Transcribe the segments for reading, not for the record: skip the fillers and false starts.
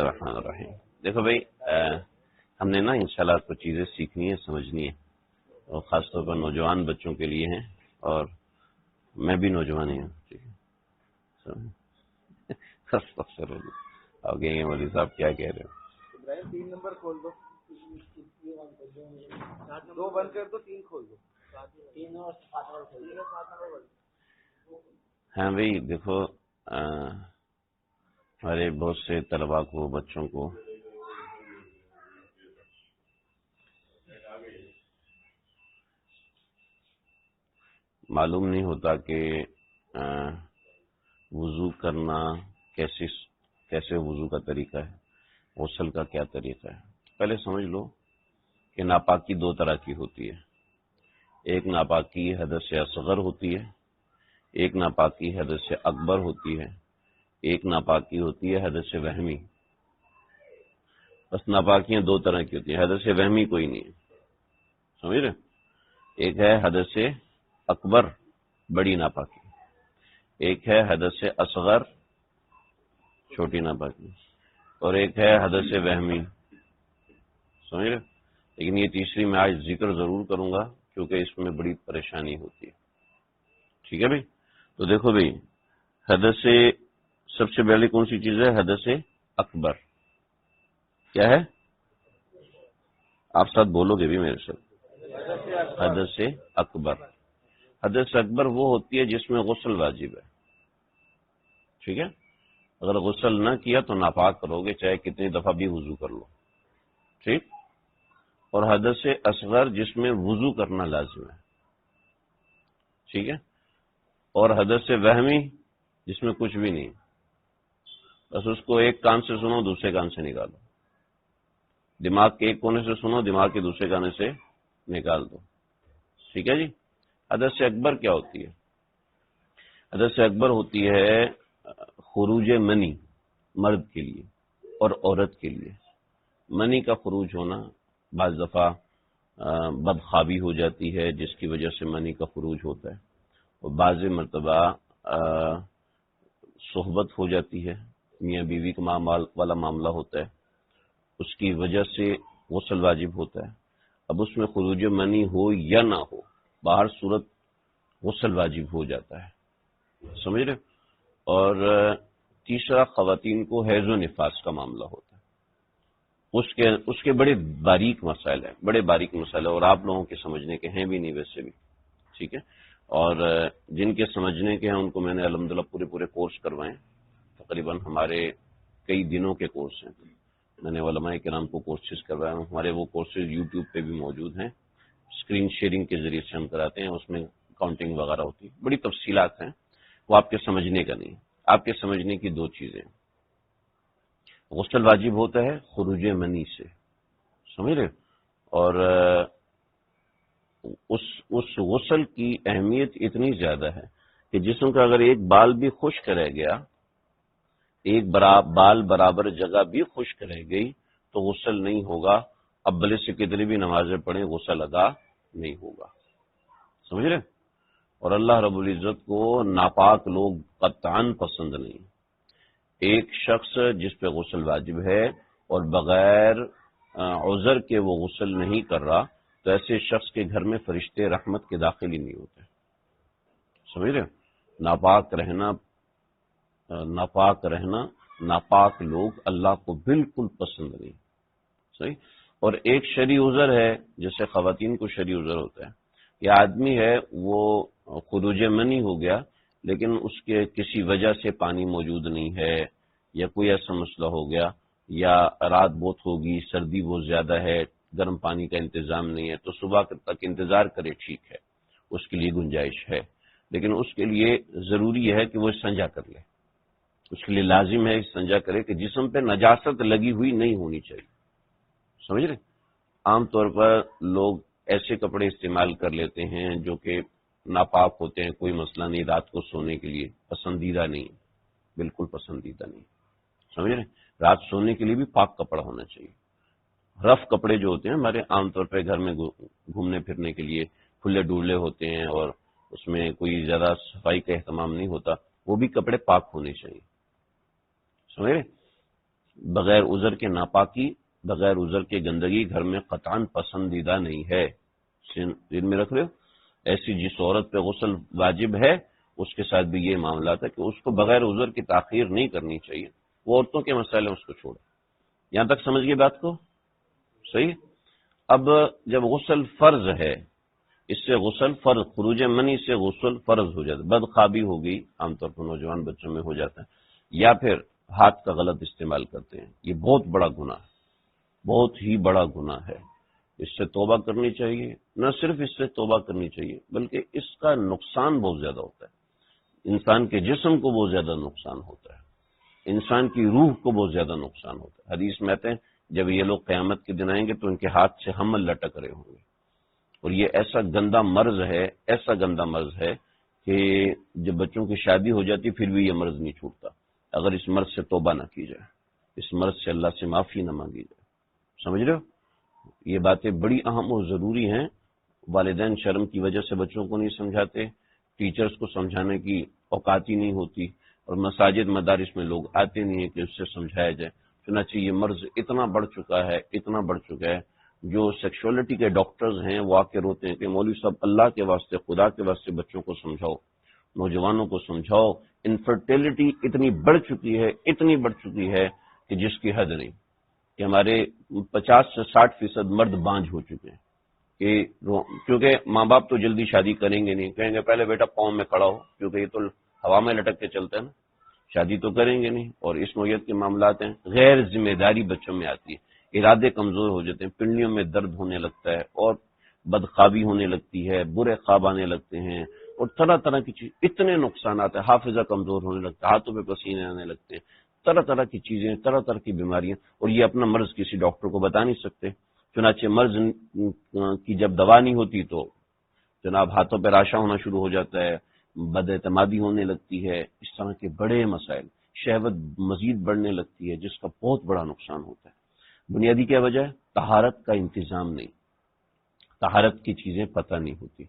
الرحمن الرحیم. دیکھو بھائی، ہم نے نا انشاءاللہ کچھ چیزیں سیکھنی ہے، سمجھنی ہے، اور خاص طور پر نوجوان بچوں کے لیے ہیں، اور میں بھی نوجوان ہی ہوں. ٹھیک ہے، آپ کہیں گے مولوی صاحب کیا کہہ رہے ہو. 3 نمبر کھول دو، 2 بند کر دو، 3 کھول دو. ہاں بھائی دیکھو، ہمارے بہت سے طلباء کو، بچوں کو معلوم نہیں ہوتا کہ وضو کرنا کیسے وضو کا طریقہ ہے، غسل کا کیا طریقہ ہے. پہلے سمجھ لو کہ ناپاکی 2 طرح کی ہوتی ہے. ایک ناپاکی حدث اصغر ہوتی ہے، ایک ناپاکی حدث اکبر ہوتی ہے، ایک ناپاکی ہوتی ہے حدث وہمی. بس ناپاکیاں 2 طرح کی ہوتی ہیں، حدث وہمی کوئی نہیں ہے. سمجھ رہے؟ ایک ہے حدث اکبر، بڑی ناپاکی، ایک ہے حدث اصغر، چھوٹی ناپاکی، اور ایک ہے حدث وہمی. سمجھ رہے؟ لیکن یہ تیسری میں آج ذکر ضرور کروں گا کیونکہ اس میں بڑی پریشانی ہوتی ہے. ٹھیک ہے بھائی؟ تو دیکھو بھائی، حدث سب سے پہلے کون سی چیز ہے؟ حدث اکبر. کیا ہے؟ آپ ساتھ بولو گے بھی میرے ساتھ. حدث اکبر. حدث اکبر وہ ہوتی ہے جس میں غسل واجب ہے. ٹھیک ہے؟ اگر غسل نہ کیا تو ناپاک کرو گے، چاہے کتنی دفعہ بھی وضو کر لو. ٹھیک؟ اور حدث اصغر جس میں وضو کرنا لازم ہے. ٹھیک ہے؟ اور حدث وہمی جس میں کچھ بھی نہیں، بس اس کو ایک کان سے سنو، دوسرے کان سے نکالو. دماغ کے ایک کونے سے سنو، دماغ کے دوسرے کانے سے نکال دو. ٹھیک ہے جی؟ حدث اکبر کیا ہوتی ہے؟ حدث اکبر ہوتی ہے خروج منی، مرد کے لیے اور عورت کے لیے. منی کا خروج ہونا، بعض دفعہ بدخوابی ہو جاتی ہے جس کی وجہ سے منی کا خروج ہوتا ہے، اور بعض مرتبہ صحبت ہو جاتی ہے، میاں بیوی کا والا معاملہ ہوتا ہے، اس کی وجہ سے غسل واجب ہوتا ہے. اب اس میں خروج منی ہو یا نہ ہو، باہر صورت غسل واجب ہو جاتا ہے. سمجھ رہے؟ اور تیسرا، خواتین کو حیض و نفاس کا معاملہ ہوتا ہے. اس کے بڑے باریک مسائل ہیں، بڑے باریک مسائل ہیں، اور آپ لوگوں کے سمجھنے کے ہیں بھی نہیں ویسے بھی. ٹھیک ہے؟ اور جن کے سمجھنے کے ہیں ان کو میں نے الحمدللہ پورے کورس کروائے ہیں. تقریباً ہمارے کئی دنوں کے کورس ہیں. میں نے علماء کرام کو کورسز کروائے ہیں. ہمارے وہ کورسز یوٹیوب پہ بھی موجود ہیں، اسکرین شیئرنگ کے ذریعے سے ہم کراتے ہیں. اس میں کاؤنٹنگ وغیرہ ہوتی ہے، بڑی تفصیلات ہیں. وہ آپ کے سمجھنے کا نہیں، آپ کے سمجھنے کی 2 چیزیں. غسل واجب ہوتا ہے خروج منی سے. سمجھ رہے؟ اور اس غسل کی اہمیت اتنی زیادہ ہے کہ جسم کا اگر ایک بال بھی خشک رہ گیا، ایک بال برابر جگہ بھی خشک رہ گئی تو غسل نہیں ہوگا. اب بھلے سے کتنی بھی نمازیں پڑھیں، غسل ادا نہیں ہوگا. سمجھ رہے؟ اور اللہ رب العزت کو ناپاک لوگ قطعاً پسند نہیں. ایک شخص جس پہ غسل واجب ہے اور بغیر عذر کے وہ غسل نہیں کر رہا، تو ایسے شخص کے گھر میں فرشتے رحمت کے داخل ہی نہیں ہوتے. سمجھ رہے؟ ناپاک رہنا ناپاک لوگ اللہ کو بالکل پسند نہیں. صحیح؟ اور ایک شرعی عذر ہے، جیسے خواتین کو شرعی عذر ہوتا ہے. یہ آدمی ہے، وہ خروج منی ہو گیا لیکن اس کے کسی وجہ سے پانی موجود نہیں ہے، یا کوئی ایسا مسئلہ ہو گیا، یا رات بہت ہوگی، سردی بہت زیادہ ہے، گرم پانی کا انتظام نہیں ہے، تو صبح تک انتظار کرے. ٹھیک ہے، اس کے لیے گنجائش ہے، لیکن اس کے لیے ضروری ہے کہ وہ استنجا کر لے. اس کے لیے لازم ہے استنجا کرے کہ جسم پہ نجاست لگی ہوئی نہیں ہونی چاہیے. سمجھ رہے؟ عام طور پر لوگ ایسے کپڑے استعمال کر لیتے ہیں جو کہ ناپاک ہوتے ہیں، کوئی مسئلہ نہیں، رات کو سونے کے لیے پسندیدہ نہیں، بالکل پسندیدہ نہیں. سمجھ رہے؟ رات سونے کے لیے بھی پاک کپڑا ہونا چاہیے. رف کپڑے جو ہوتے ہیں ہمارے عام طور پہ گھر میں گھومنے پھرنے کے لیے کھلے ڈولے ہوتے ہیں اور اس میں کوئی زیادہ صفائی کا اہتمام نہیں ہوتا، وہ بھی کپڑے پاک ہونے چاہیے. سمجھ رہے؟ بغیر عذر کے ناپاکی، بغیر عذر کے گندگی گھر میں قطعاً پسندیدہ نہیں ہے. ذہن میں رکھ رہے ہو؟ ایسی جس عورت پہ غسل واجب ہے اس کے ساتھ بھی یہ معاملات ہے کہ اس کو بغیر عذر کی تاخیر نہیں کرنی چاہیے. وہ عورتوں کے مسائل ہیں، اس کو چھوڑو. یہاں تک سمجھ گئے بات کو؟ صحیح. اب جب غسل فرض ہے، اس سے غسل فرض، خروج منی سے غسل فرض ہو جاتا ہے. بدخوابی ہوگی، عام طور پر نوجوان بچوں میں ہو جاتا ہے، یا پھر ہاتھ کا غلط استعمال کرتے ہیں. یہ بہت بڑا گناہ ہے، بہت ہی بڑا گناہ ہے. اس سے توبہ کرنی چاہیے. نہ صرف اس سے توبہ کرنی چاہیے بلکہ اس کا نقصان بہت زیادہ ہوتا ہے. انسان کے جسم کو بہت زیادہ نقصان ہوتا ہے، انسان کی روح کو بہت زیادہ نقصان ہوتا ہے. حدیث میں آتے ہیں جب یہ لوگ قیامت کے دن آئیں گے تو ان کے ہاتھ سے حمل لٹک رہے ہوں گے. اور یہ ایسا گندا مرض ہے، ایسا گندا مرض ہے کہ جب بچوں کی شادی ہو جاتی پھر بھی یہ مرض نہیں چھوٹتا اگر اس مرض سے توبہ نہ کی جائے، اس مرض سے اللہ سے معافی نہ مانگی جائے. سمجھ رہے ہو؟ یہ باتیں بڑی اہم اور ضروری ہیں. والدین شرم کی وجہ سے بچوں کو نہیں سمجھاتے، ٹیچرز کو سمجھانے کی اوقات ہی نہیں ہوتی، اور مساجد مدارس میں لوگ آتے نہیں ہیں کہ اس سے سمجھایا جائے. چنانچہ یہ مرض اتنا بڑھ چکا ہے، اتنا بڑھ چکا ہے، جو سیکشولیٹی کے ڈاکٹرز ہیں وہ آ کے روتے ہیں کہ مولوی صاحب اللہ کے واسطے، خدا کے واسطے بچوں کو سمجھاؤ، نوجوانوں کو سمجھاؤ. انفرٹیلٹی اتنی بڑھ چکی ہے، اتنی بڑھ چکی ہے کہ جس کی حد نہیں، کہ ہمارے 50 سے 60% مرد بانجھ ہو چکے ہیں. کیونکہ ماں باپ تو جلدی شادی کریں گے نہیں، کہیں گے پہلے بیٹا پاؤں میں کھڑا ہو، کیونکہ یہ تو ہوا میں لٹک کے چلتا ہے نا، شادی تو کریں گے نہیں. اور اس نوعیت کے معاملات ہیں. غیر ذمہ داری بچوں میں آتی ہے، ارادے کمزور ہو جاتے ہیں، پنڈلیوں میں درد ہونے لگتا ہے، اور بدخوابی ہونے لگتی ہے، برے خواب آنے لگتے ہیں، اور طرح طرح کی چیز، اتنے نقصانات ہیں. حافظہ کمزور ہونے لگتا ہے، ہاتھوں پہ پسینے آنے لگتے ہیں، طرح طرح کی چیزیں، طرح طرح کی بیماریاں. اور یہ اپنا مرض کسی ڈاکٹر کو بتا نہیں سکتے. چنانچہ مرض کی جب دوا نہیں ہوتی تو جناب ہاتھوں پہ راشا ہونا شروع ہو جاتا ہے، بد اعتمادی ہونے لگتی ہے، اس طرح کے بڑے مسائل. شہوت مزید بڑھنے لگتی ہے جس کا بہت بڑا نقصان ہوتا ہے. بنیادی کیا وجہ ہے؟ طہارت کا انتظام نہیں، طہارت کی چیزیں پتہ نہیں ہوتی.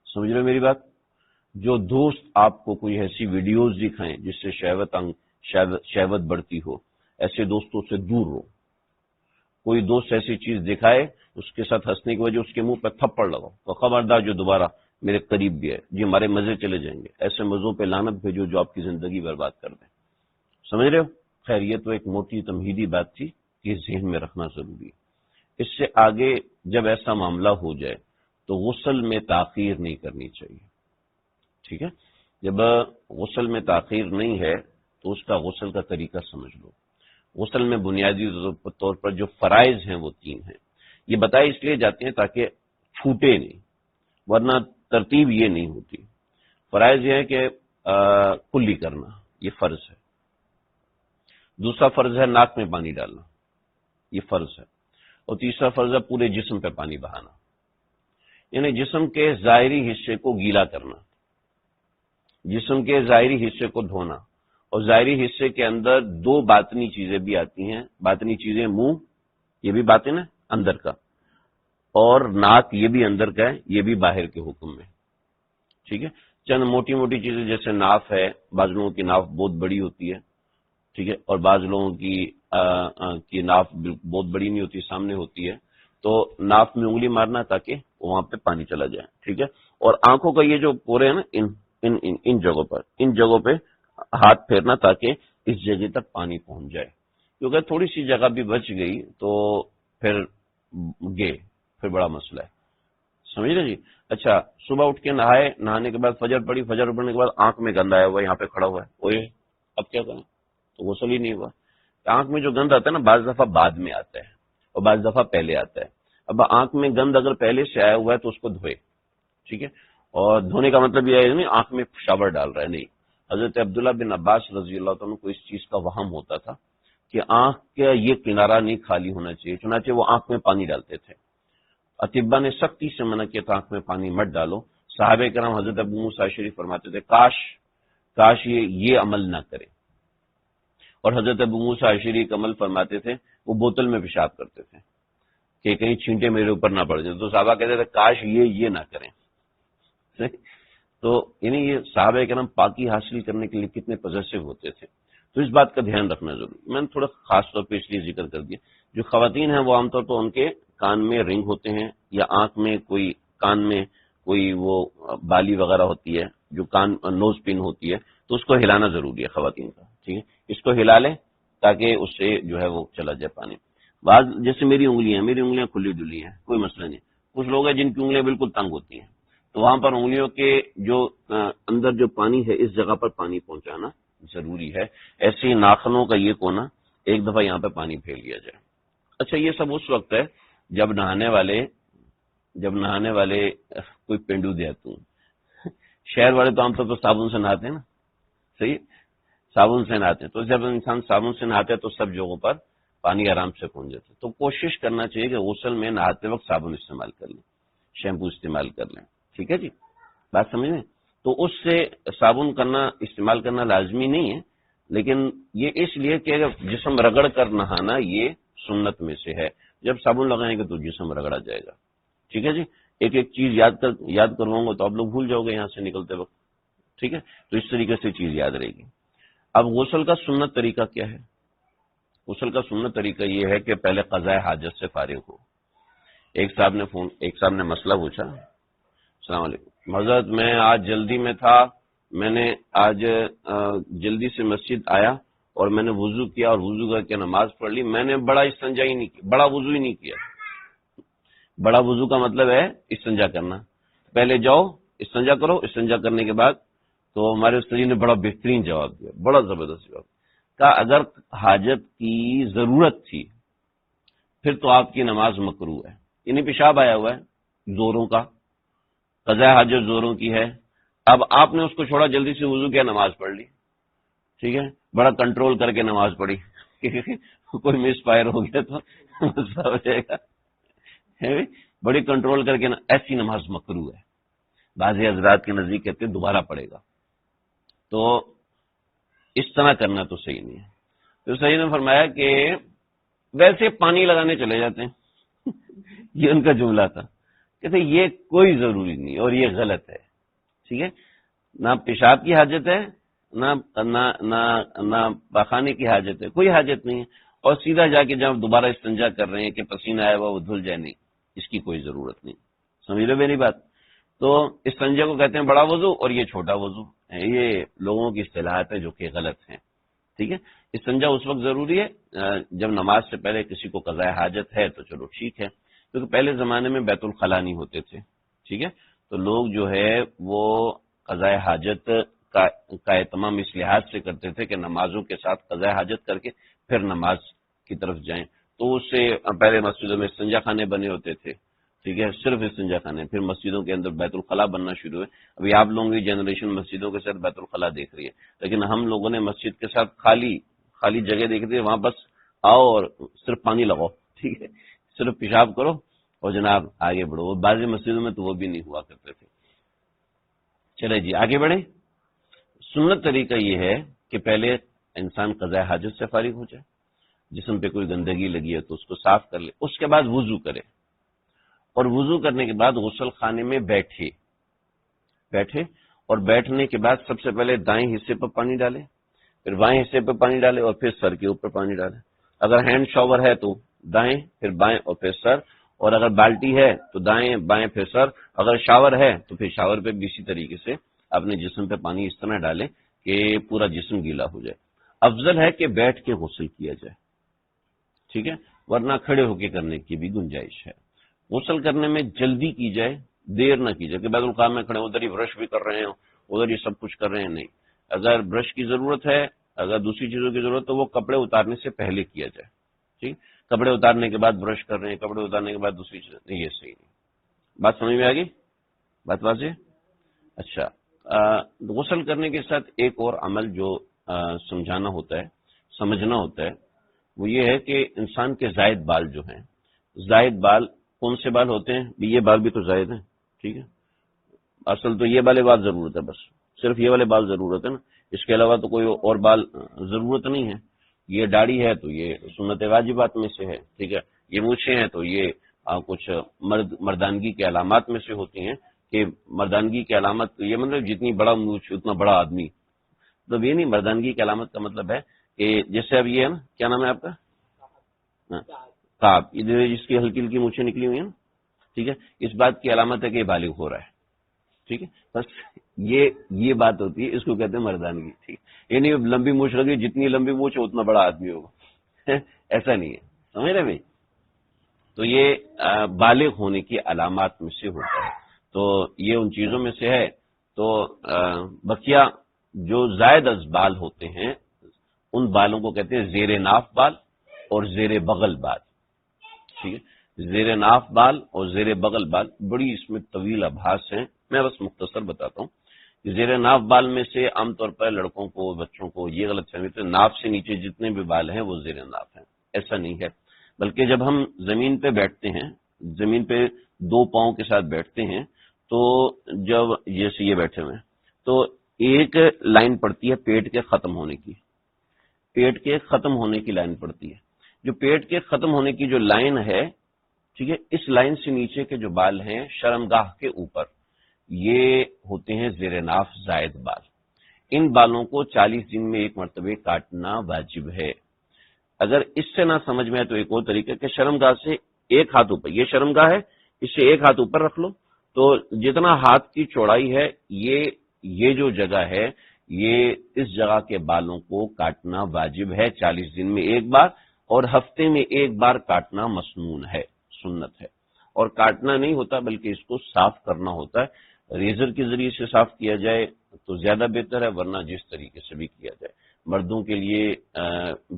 سمجھ رہے ہو میری بات؟ جو دوست آپ کو کوئی ایسی ویڈیوز دکھائیں جس سے شہوت بڑھتی ہو، ایسے دوستوں سے دور رہو. کوئی دوست ایسی چیز دکھائے اس کے ساتھ ہنسنے کی وجہ اس کے منہ پہ تھپڑ لگاؤ تو خبردار جو دوبارہ میرے قریب بھی ہے جی ہمارے مزے چلے جائیں گے. ایسے مزوں پہ لعنت بھیجو جو آپ کی زندگی برباد کر دیں. سمجھ رہے ہو؟ خیر یہ تو ایک موٹی تمہیدی بات تھی کہ ذہن میں رکھنا ضروری ہے. اس سے آگے جب ایسا معاملہ ہو جائے تو غسل میں تاخیر نہیں کرنی چاہیے. ٹھیک ہے؟ جب غسل میں تاخیر نہیں ہے تو اس کا غسل کا طریقہ سمجھ لو. غسل میں بنیادی طور پر جو فرائض ہیں وہ 3 ہیں. یہ بتائے اس لیے جاتے ہیں تاکہ چھوٹے نہیں، ورنہ ترتیب یہ نہیں ہوتی. فرائض یہ ہے کہ کلی کرنا، یہ فرض ہے. دوسرا فرض ہے ناک میں پانی ڈالنا، یہ فرض ہے. اور تیسرا فرض ہے پورے جسم پہ پانی بہانا، یعنی جسم کے ظاہری حصے کو گیلا کرنا، جسم کے ظاہری حصے کو دھونا. اور ظاہری حصے کے اندر 2 باطنی چیزیں بھی آتی ہیں. باطنی چیزیں منہ، یہ بھی باطن ہے اندر کا، اور ناک یہ بھی اندر کا ہے، یہ بھی باہر کے حکم میں. ٹھیک ہے؟ چند موٹی موٹی چیزیں جیسے ناف ہے، بعض لوگوں کی ناف بہت بڑی ہوتی ہے، ٹھیک ہے، اور بعض لوگوں کی ناف بہت بڑی نہیں ہوتی، سامنے ہوتی ہے، تو ناف میں انگلی مارنا تاکہ وہاں پہ پانی چلا جائے. ٹھیک ہے؟ اور آنکھوں کا یہ جو پورے ہیں نا ان جگہوں پہ ہاتھ پھیرنا تاکہ اس جگہ تک پانی پہنچ جائے. کیونکہ تھوڑی سی جگہ بھی بچ گئی تو پھر بڑا مسئلہ ہے. سمجھ رہے جی؟ اچھا، صبح اٹھ کے نہانے کے بعد فجر پڑی، فجر پڑنے کے بعد آنکھ میں گند آیا ہوا ہے، یہاں پہ کھڑا ہوا ہے، اوئے اب کیا کریں؟ تو غسل ہی نہیں ہوا. آنکھ میں جو گند آتا ہے نا بعض دفعہ بعد میں آتا ہے اور بعض دفعہ پہلے آتا ہے. اب آنکھ میں گند اگر پہلے سے آیا ہوا ہے تو اس کو دھوئے. ٹھیک ہے؟ اور دھونے کا مطلب یہ ہے نہیں آنکھ میں شاور ڈال رہا ہے، نہیں. حضرت عبداللہ بن عباس رضی اللہ عنہ کو اس چیز کا وہم ہوتا تھا کہ آنکھ کا یہ کنارہ نہیں خالی ہونا چاہیے، چنانچہ وہ آنکھ میں پانی ڈالتے تھے. اطباء نے سختی سے منع کیا تھا آنکھ میں پانی مت ڈالو. صحابہ کرام حضرت ابو موسیٰ اشعری فرماتے تھے کاش یہ عمل نہ کرے. اور حضرت ابو موسیٰ اشعری ایک عمل فرماتے تھے، وہ بوتل میں پیشاب کرتے تھے کہ کہیں چھینٹے میرے اوپر نہ پڑ جائیں. تو صحابہ کہتے تھے کاش یہ نہ کریں. تو یعنی یہ صحابہ کرام پاکی حاصل کرنے کے لیے کتنے پوزیسو ہوتے تھے. تو اس بات کا دھیان رکھنا ضروری. میں نے تھوڑا خاص طور پہ اس لیے ذکر کر دیا. جو خواتین ہیں وہ عام طور پر ان کے کان میں رنگ ہوتے ہیں یا آنکھ میں کان میں کوئی وہ بالی وغیرہ ہوتی ہے جو کان نوز پن ہوتی ہے، تو اس کو ہلانا ضروری ہے خواتین کا. ٹھیک ہے، اس کو ہلا لیں تاکہ اس سے جو ہے وہ چلا جائے پانی. بعض جیسے میری انگلیاں کھلی ڈلی ہیں، کوئی مسئلہ نہیں. کچھ لوگ ہیں جن کی انگلیاں بالکل تنگ ہوتی ہیں، تو وہاں پر انگلیوں کے جو اندر جو پانی ہے اس جگہ پر پانی پہنچانا ضروری ہے. ایسے ہی ناخنوں کا یہ کونا ایک دفعہ یہاں پہ پانی پھیل لیا جائے. اچھا، یہ سب اس وقت ہے جب نہانے والے کوئی پینڈو دے آتے ہیں. شہر والے تو عام طور پر صابن سے نہاتے ہیں نا، صحیح، صابن سے نہاتے ہیں. تو جب انسان صابن سے نہاتے ہیں تو سب جگہوں پر پانی آرام سے پہنچ جاتا ہے. تو کوشش کرنا چاہیے کہ غسل میں نہاتے وقت صابن استعمال کر لیں، شیمپو استعمال کر لیں. ٹھیک ہے جی، بات سمجھ لیں. تو اس سے صابن استعمال کرنا لازمی نہیں ہے، لیکن یہ اس لیے کہ اگر جسم رگڑ کر نہانا یہ سنت میں سے ہے. جب صابن لگائیں گے تو جسم رگڑا جائے گا. ٹھیک ہے جی، ایک ایک چیز یاد کرواؤں گا تو آپ لوگ بھول جاؤ گے یہاں سے نکلتے وقت. ٹھیک ہے، تو اس طریقے سے چیز یاد رہے گی. اب غسل کا سنت طریقہ کیا ہے؟ غسل کا سنت طریقہ یہ ہے کہ پہلے قضاء حاجت سے فارغ ہو. ایک صاحب نے مسئلہ پوچھا. السلام علیکم حضرت، میں آج جلدی میں تھا، میں نے آج جلدی سے مسجد آیا اور میں نے وضو کیا اور وضو کر کے نماز پڑھ لی. میں نے بڑا وضو ہی نہیں کیا. بڑا وضو کا مطلب ہے استنجا کرنا. پہلے جاؤ استنجا کرو، استنجا کرنے کے بعد تو ہمارے استاد جی نے بڑا بہترین جواب دیا، بڑا زبردست جواب. کہا اگر حاجت کی ضرورت تھی پھر تو آپ کی نماز مکروہ ہے. یعنی پیشاب آیا ہوا ہے زوروں کا، قضاء حاجت زوروں کی ہے، اب آپ نے اس کو چھوڑا، جلدی سے وضو کیا، نماز پڑھ لی. ٹھیک ہے، بڑا کنٹرول کر کے نماز پڑھی. کوئی مس فائر ہو گیا تو مسئلہ ہو جائے گا. بڑی کنٹرول کر کے ایسی نماز مکروہ ہے. بعض حضرات کے نزدیک کہتے ہیں دوبارہ پڑھے گا. تو اس طرح کرنا تو صحیح نہیں ہے. تو صحیح نے فرمایا کہ ویسے پانی لگانے چلے جاتے ہیں. یہ ان کا جملہ تھا. کہتے یہ کوئی ضروری نہیں اور یہ غلط ہے. ٹھیک ہے، نہ پیشاب کی حاجت ہے نہ پاخانے کی حاجت ہے، کوئی حاجت نہیں ہے. اور سیدھا جا کے جب دوبارہ استنجا کر رہے ہیں کہ پسینہ آیا ہوا وہ دھل جائے، نہیں، اس کی کوئی ضرورت نہیں. سمجھ لو میری بات. تو استنجا کو کہتے ہیں بڑا وضو اور یہ چھوٹا وضو. یہ لوگوں کی اصطلاحات ہے جو کہ غلط ہیں. ٹھیک ہے، استنجا اس وقت ضروری ہے جب نماز سے پہلے کسی کو قضاء حاجت ہے تو چلو ٹھیک ہے، کیونکہ پہلے زمانے میں بیت الخلا نہیں ہوتے تھے. ٹھیک ہے، تو لوگ جو ہے وہ قضاء حاجت کا اہتمام اس لحاظ سے کرتے تھے کہ نمازوں کے ساتھ قضاء حاجت کر کے پھر نماز کی طرف جائیں. تو اس سے پہلے مسجدوں میں استنجا خانے بنے ہوتے تھے. ٹھیک ہے، صرف استنجا خانے. پھر مسجدوں کے اندر بیت الخلا بننا شروع ہوئے. ابھی آپ لوگوں کی جنریشن مسجدوں کے ساتھ بیت الخلا دیکھ رہی ہے، لیکن ہم لوگوں نے مسجد کے ساتھ خالی جگہ دیکھ رہی ہے. وہاں بس آؤ اور صرف پانی لگاؤ. ٹھیک ہے، صرف پیشاب کرو اور جناب آگے بڑھو. بعض مسجدوں میں تو وہ بھی نہیں ہوا کرتے تھے. چلے جی آگے بڑھیں. سنت طریقہ یہ ہے کہ پہلے انسان قضاء حاجت سے فارغ ہو جائے، جسم پہ کوئی گندگی لگی ہے تو اس کو صاف کر لے، اس کے بعد وضو کرے، اور وضو کرنے کے بعد غسل خانے میں بیٹھے اور بیٹھنے کے بعد سب سے پہلے دائیں حصے پر پانی ڈالے، پھر بائیں حصے پہ پانی ڈالے اور پھر سر کے اوپر پانی ڈالے. اگر ہینڈ شاور ہے تو دائیں پھر بائیں اور پھر سر، اور اگر بالٹی ہے تو دائیں بائیں پھر سر. اگر شاور ہے تو پھر شاور پہ بھی اسی طریقے سے اپنے جسم پہ پانی اس طرح ڈالیں کہ پورا جسم گیلا ہو جائے. افضل ہے کہ بیٹھ کے غسل کیا جائے. ٹھیک ہے، ورنہ کھڑے ہو کے کرنے کی بھی گنجائش ہے. غسل کرنے میں جلدی کی جائے، دیر نہ کی جائے کہ بیت الخلا میں کھڑے ادھر ہی برش بھی کر رہے ہیں ادھر ہی سب کچھ کر رہے ہیں. نہیں، اگر برش کی ضرورت ہے، اگر دوسری چیزوں کی ضرورت تو وہ کپڑے اتارنے سے پہلے کیا جائے. ٹھیک، کپڑے اتارنے کے بعد برش کر رہے ہیں، کپڑے اتارنے کے بعد دوسری چیز نہیں، یہ صحیح نہیں. بات سمجھ میں آ گئی؟ بات واضح؟ اچھا، غسل کرنے کے ساتھ ایک اور عمل جو سمجھنا ہوتا ہے وہ یہ ہے کہ انسان کے زائد بال جو ہیں، زائد بال کون سے بال ہوتے ہیں؟ یہ بال بھی تو زائد ہیں. ٹھیک ہے، اصل تو یہ والے بال ضرورت ہے، بس صرف یہ والے بال ضرورت ہے نا، اس کے علاوہ تو کوئی اور بال ضرورت نہیں ہے. یہ داڑھی ہے تو یہ سنت واجبات میں سے ہے. ٹھیک ہے، یہ مونچھیں ہیں تو یہ کچھ مردانگی کے علامات میں سے ہوتی ہیں کہ مردانگی کی علامت یہ مطلب جتنی بڑا مونچھ اتنا بڑا آدمی، مطلب یہ نہیں. مردانگی کی علامت کا مطلب ہے کہ جیسے اب یہ ہے نا، کیا نام ہے آپ کا؟ کعب، ادھر جس کی ہلکی ہلکی مونچھیں نکلی ہوئی ہیں نا، ٹھیک ہے، اس بات کی علامت ہے کہ یہ بالغ ہو رہا ہے، ٹھیک ہے، بس یہ بات ہوتی ہے، اس کو کہتے ہیں مردانگی، ٹھیک ہے، یعنی لمبی مونچھ لگی، جتنی لمبی مونچھ اتنا بڑا آدمی ہوگا، ایسا نہیں ہے، سمجھ رہے بھائی؟ تو یہ بالغ ہونے کی علامات میں سے ہوتا ہے، تو یہ ان چیزوں میں سے ہے۔ تو بقیہ جو زائد از بال ہوتے ہیں ان بالوں کو کہتے ہیں زیر ناف بال اور زیر بغل بال، ٹھیک ہے، زیر ناف بال اور زیر بغل بال بڑی اس میں طویل ابحاث ہیں، میں بس مختصر بتاتا ہوں۔ زیر ناف بال میں سے عام طور پر لڑکوں کو، بچوں کو یہ غلط فہمی ہے، ناف سے نیچے جتنے بھی بال ہیں وہ زیر ناف ہیں، ایسا نہیں ہے، بلکہ جب ہم زمین پہ بیٹھتے ہیں، زمین پہ دو پاؤں کے ساتھ بیٹھتے ہیں، تو جب جیسے یہ بیٹھے ہوئے ہیں تو ایک لائن پڑتی ہے پیٹ کے ختم ہونے کی، پیٹ کے ختم ہونے کی لائن پڑتی ہے، جو پیٹ کے ختم ہونے کی جو لائن ہے، ٹھیک ہے، اس لائن سے نیچے کے جو بال ہیں شرمگاہ کے اوپر، یہ ہوتے ہیں زیر ناف زائد بال، ان بالوں کو 40 دن میں ایک مرتبہ کاٹنا واجب ہے۔ اگر اس سے نہ سمجھ میں آئے تو ایک اور طریقہ کہ شرمگاہ سے ایک ہاتھ اوپر، یہ شرمگاہ ہے، اس سے ایک ہاتھ اوپر رکھ لو، تو جتنا ہاتھ کی چوڑائی ہے یہ جو جگہ ہے، یہ اس جگہ کے بالوں کو کاٹنا واجب ہے 40 دن میں ایک بار، اور ہفتے میں ایک بار کاٹنا مسنون ہے، سنت ہے، اور کاٹنا نہیں ہوتا بلکہ اس کو صاف کرنا ہوتا ہے، ریزر کے ذریعے سے صاف کیا جائے تو زیادہ بہتر ہے، ورنہ جس طریقے سے بھی کیا جائے، مردوں کے لیے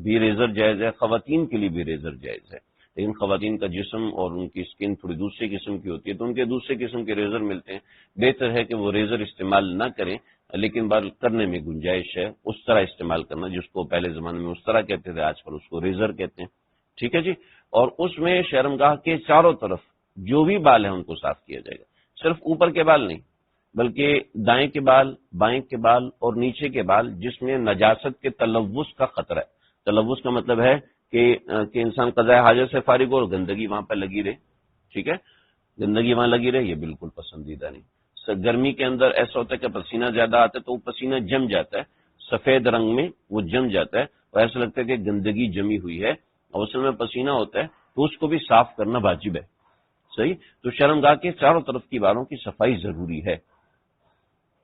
بھی ریزر جائز ہے، خواتین کے لیے بھی ریزر جائز ہے، لیکن خواتین کا جسم اور ان کی اسکن تھوڑی دوسرے قسم کی ہوتی ہے تو ان کے دوسرے قسم کے ریزر ملتے ہیں، بہتر ہے کہ وہ ریزر استعمال نہ کریں، لیکن بات کرنے میں گنجائش ہے اس طرح استعمال کرنا جس کو پہلے زمانے میں اس طرح کہتے تھے، آج کل اس کو ریزر کہتے ہیں، ٹھیک ہے جی، اور اس میں شرمگاہ کے چاروں طرف جو بھی بال ہیں ان کو صاف کیا جائے گا، صرف اوپر کے بال نہیں بلکہ دائیں کے بال، بائیں کے بال اور نیچے کے بال جس میں نجاست کے تلوث کا خطرہ ہے، تلوث کا مطلب ہے کہ انسان قضاء حاجت سے فارغ ہو اور گندگی وہاں پہ لگی رہے، ٹھیک ہے، گندگی وہاں لگی رہے، یہ بالکل پسندیدہ نہیں۔ گرمی کے اندر ایسا ہوتا ہے کہ پسینہ زیادہ آتا ہے تو وہ پسینہ جم جاتا ہے، سفید رنگ میں وہ جم جاتا ہے اور ایسا لگتا ہے کہ گندگی جمی ہوئی ہے، اور اصل میں پسینہ ہوتا ہے، تو اس کو بھی صاف کرنا واجب ہے، صحیح، تو شرمگاہ کے چاروں طرف کی بالوں کی صفائی ضروری ہے،